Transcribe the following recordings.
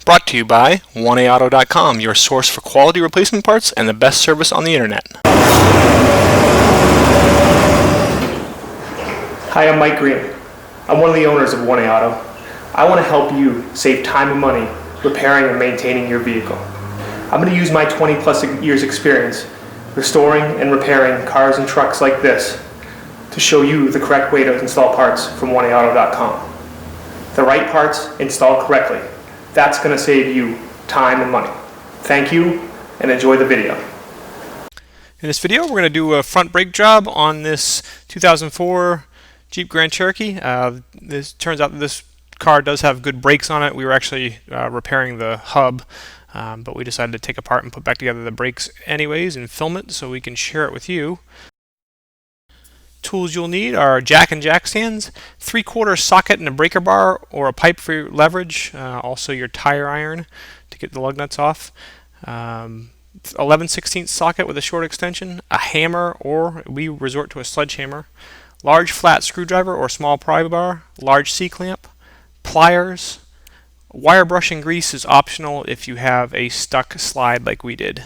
Brought to you by 1AAuto.com, your source for quality replacement parts and the best service on the internet. Hi, I'm Mike Green. I'm one of the owners of 1A Auto. I want to help you save time and money repairing and maintaining your vehicle. I'm going to use my 20 plus years experience restoring and repairing cars and trucks like this to show you the correct way to install parts from 1AAuto.com. The right parts installed correctly. That's going to save you time and money. Thank you, and enjoy the video. In this video, we're going to do a front brake job on this 2004 Jeep Grand Cherokee. This turns out that this car does have good brakes on it. We were actually repairing the hub, but we decided to take apart and put back together the brakes anyways and film it so we can share it with you. Tools you'll need are jack and jack stands, 3/4 socket and a breaker bar or a pipe for your leverage, also your tire iron to get the lug nuts off, 11/16 socket with a short extension, a hammer or we resort to a sledgehammer, large flat screwdriver or small pry bar, large C-clamp, pliers. Wire brush and grease is optional if you have a stuck slide like we did.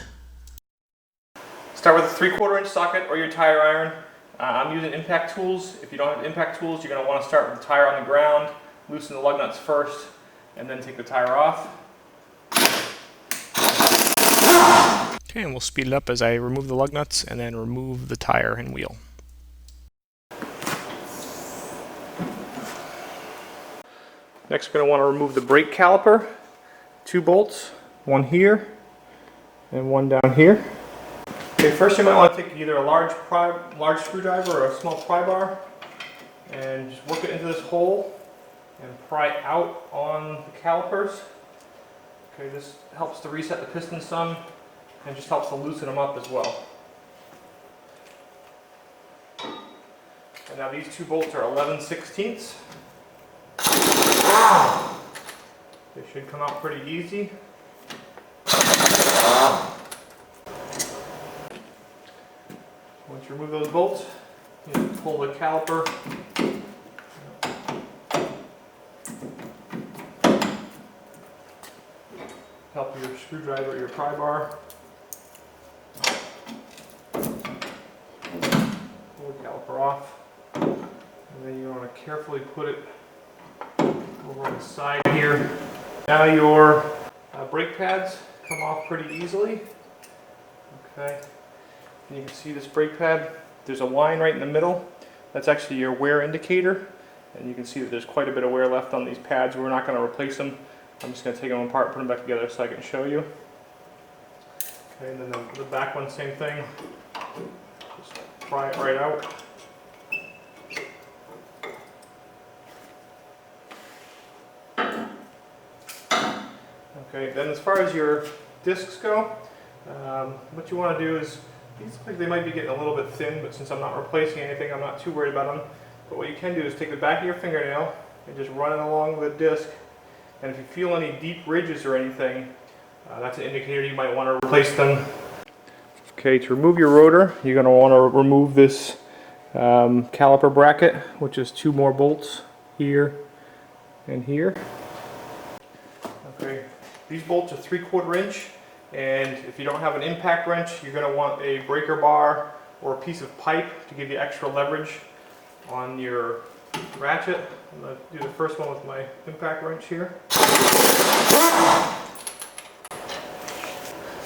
Start with a 3/4 inch socket or your tire iron. I'm using impact tools. If you don't have impact tools, you're going to want to start with the tire on the ground, loosen the lug nuts first, and then take the tire off. Okay, and we'll speed it up as I remove the lug nuts and then remove the tire and wheel. Next, we're going to want to remove the brake caliper. 2 bolts, one here and one down here. Okay, first you might want to take either a large screwdriver or a small pry bar and just work it into this hole and pry out on the calipers. Okay, this helps to reset the piston some and just helps to loosen them up as well. And now these 2 bolts are 11/16. They should come out pretty easy. Once you remove those bolts, you can pull the caliper help your screwdriver or your pry bar. Pull the caliper off, and then you want to carefully put it over on the side here. Now your brake pads come off pretty easily. Okay. And you can see this brake pad, there's a line right in the middle. That's actually your wear indicator. And you can see that there's quite a bit of wear left on these pads. We're not going to replace them. I'm just going to take them apart, put them back together so I can show you. Okay, and then the back one, same thing. Just pry it right out. Okay, then as far as your discs go, what you want to do is, these look like they might be getting a little bit thin, but since I'm not replacing anything, I'm not too worried about them. But what you can do is take the back of your fingernail and just run it along the disc. And if you feel any deep ridges or anything, that's an indicator you might want to replace them. Okay, to remove your rotor, you're going to want to remove this caliper bracket, which is 2 more bolts here and here. Okay, these bolts are 3/4 inch. And if you don't have an impact wrench, you're going to want a breaker bar or a piece of pipe to give you extra leverage on your ratchet. I'm going to do the first one with my impact wrench here.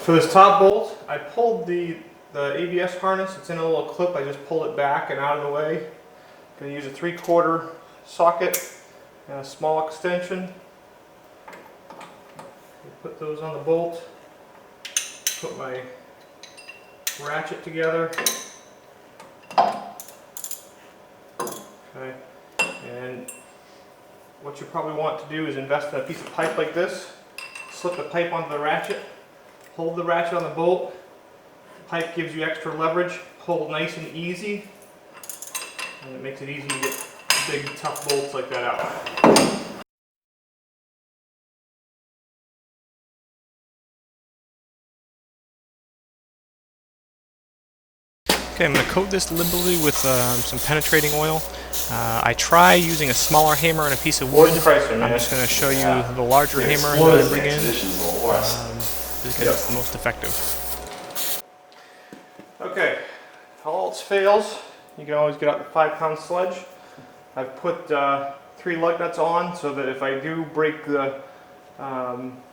For this top bolt, I pulled the ABS harness. It's in a little clip. I just pulled it back and out of the way. I'm going to use a 3/4 socket and a small extension. Put those on the bolt. Put my ratchet together. Okay, and what you probably want to do is invest in a piece of pipe like this. Slip the pipe onto the ratchet, hold the ratchet on the bolt. The pipe gives you extra leverage, hold nice and easy, and it makes it easy to get big tough bolts like that out. Okay, I'm going to coat this liberally with some penetrating oil. I try using a smaller hammer and a piece of wood. I'm just going to show you the larger hammer that I bring in because it's the most effective. Okay, all else fails, you can always get out the 5-pound sledge. I've put 3 lug nuts on so that if I do break the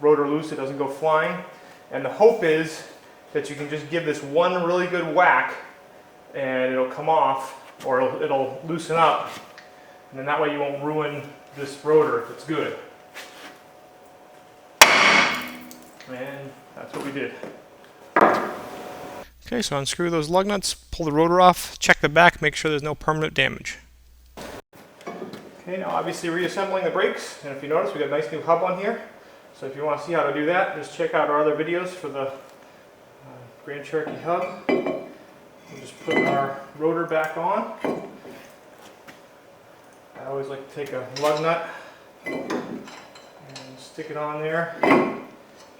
rotor loose, it doesn't go flying. And the hope is that you can just give this one really good whack and it'll come off, or it'll loosen up, and then that way you won't ruin this rotor if it's good. And that's what we did. Okay, so unscrew those lug nuts, pull the rotor off, check the back, make sure there's no permanent damage. Okay, now obviously reassembling the brakes, and if you notice we got a nice new hub on here. So if you want to see how to do that, just check out our other videos for the Grand Cherokee hub. We'll just put our rotor back on. I always like to take a lug nut and stick it on there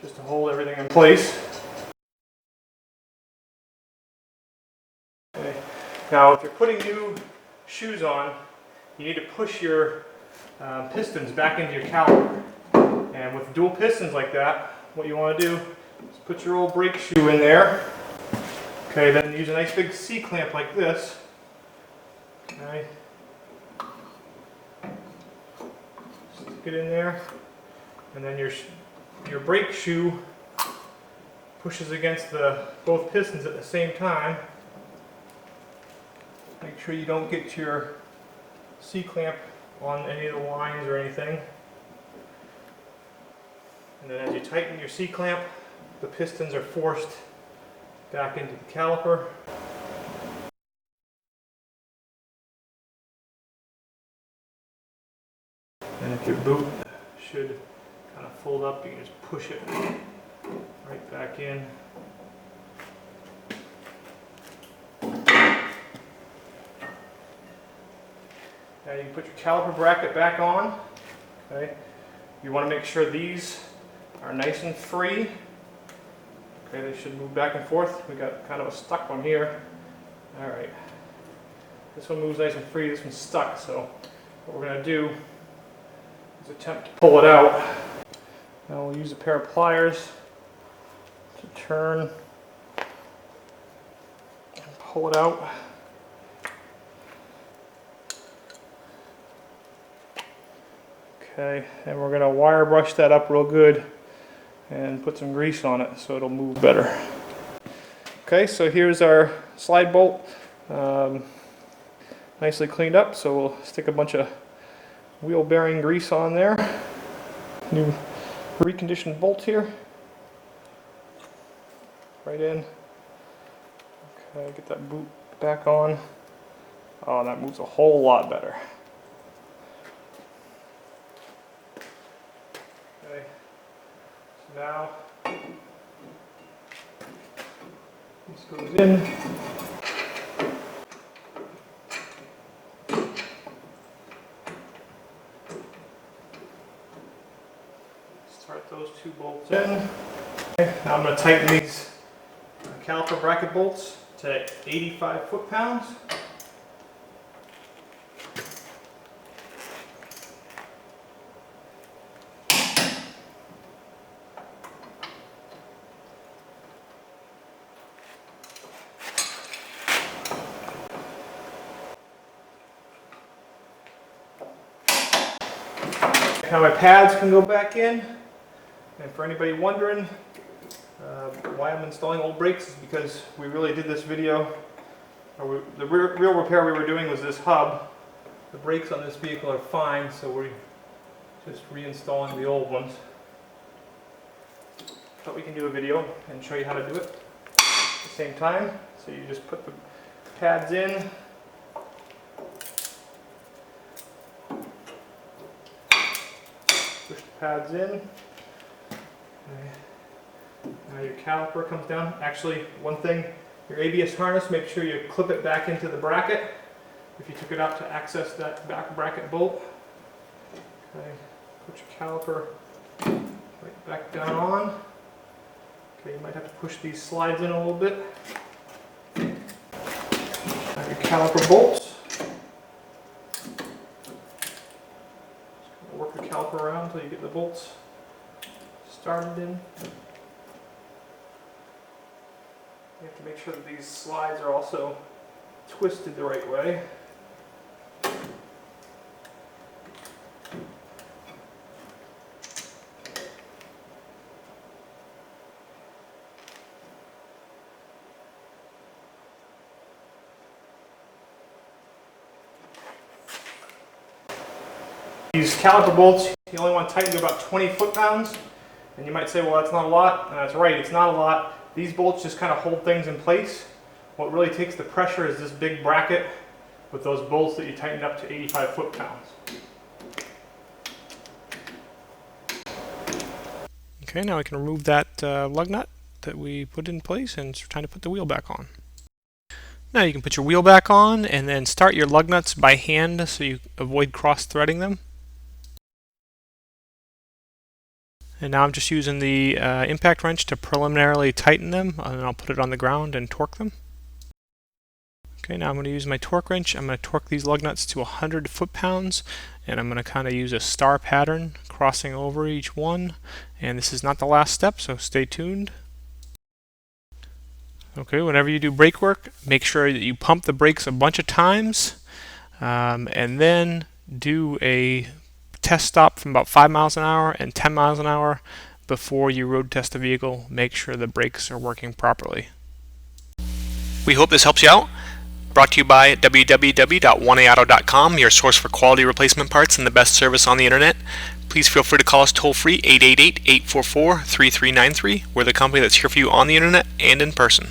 just to hold everything in place. Okay. Now if you're putting new shoes on, you need to push your pistons back into your caliper. And with dual pistons like that, what you want to do is put your old brake shoe in there. Okay, then use a nice big C-clamp like this. Okay. Stick it in there, and then your brake shoe pushes against both pistons at the same time. Make sure you don't get your C-clamp on any of the lines or anything. And then as you tighten your C-clamp, the pistons are forced back into the caliper. And if your boot should kind of fold up, you can just push it right back in. Now you can put your caliper bracket back on. Okay. You want to make sure these are nice and free. Okay, they should move back and forth. We got kind of a stuck one here. All right. This one moves nice and free. This one's stuck. So what we're going to do is attempt to pull it out. Now we'll use a pair of pliers to turn and pull it out. Okay, and we're going to wire brush that up real good and put some grease on it so it'll move better. Okay, so here's our slide bolt, nicely cleaned up. So we'll stick a bunch of wheel bearing grease on there. New reconditioned bolt here. Right in. Okay, get that boot back on. Oh, that moves a whole lot better. Okay, so now this goes in. Start those two bolts in. Okay, now I'm going to tighten these caliper bracket bolts to 85 foot-pounds. Now my pads can go back in, and for anybody wondering why I'm installing old brakes is because we really did this video, the real repair we were doing was this hub. The brakes on this vehicle are fine, so we're just reinstalling the old ones. But we can do a video and show you how to do it at the same time. So you just put the pads in. Push the pads in. Okay. Now your caliper comes down. Actually, one thing, your ABS harness, make sure you clip it back into the bracket if you took it out to access that back bracket bolt. Okay. Put your caliper right back down on. Okay, you might have to push these slides in a little bit. caliper bolts. Just work the caliper around until you get the bolts started in. You have to make sure that these slides are also twisted the right way. These caliper bolts, you only want to tighten to about 20 foot-pounds. And you might say, well, that's not a lot. And that's right, it's not a lot. These bolts just kind of hold things in place. What really takes the pressure is this big bracket with those bolts that you tightened up to 85 foot-pounds. Okay, now I can remove that lug nut that we put in place, and it's time to put the wheel back on. Now you can put your wheel back on and then start your lug nuts by hand so you avoid cross-threading them. And now I'm just using the impact wrench to preliminarily tighten them, and then I'll put it on the ground and torque them. Okay, now I'm going to use my torque wrench. I'm going to torque these lug nuts to 100 foot-pounds, and I'm going to kind of use a star pattern crossing over each one. And this is not the last step, so stay tuned. Okay, whenever you do brake work, make sure that you pump the brakes a bunch of times, and then do a test stop from about 5 miles an hour and 10 miles an hour before you road test the vehicle. Make sure the brakes are working properly. We hope this helps you out. Brought to you by www.oneauto.com, your source for quality replacement parts and the best service on the internet. Please feel free to call us toll-free 888-844-3393. We're the company that's here for you on the internet and in person.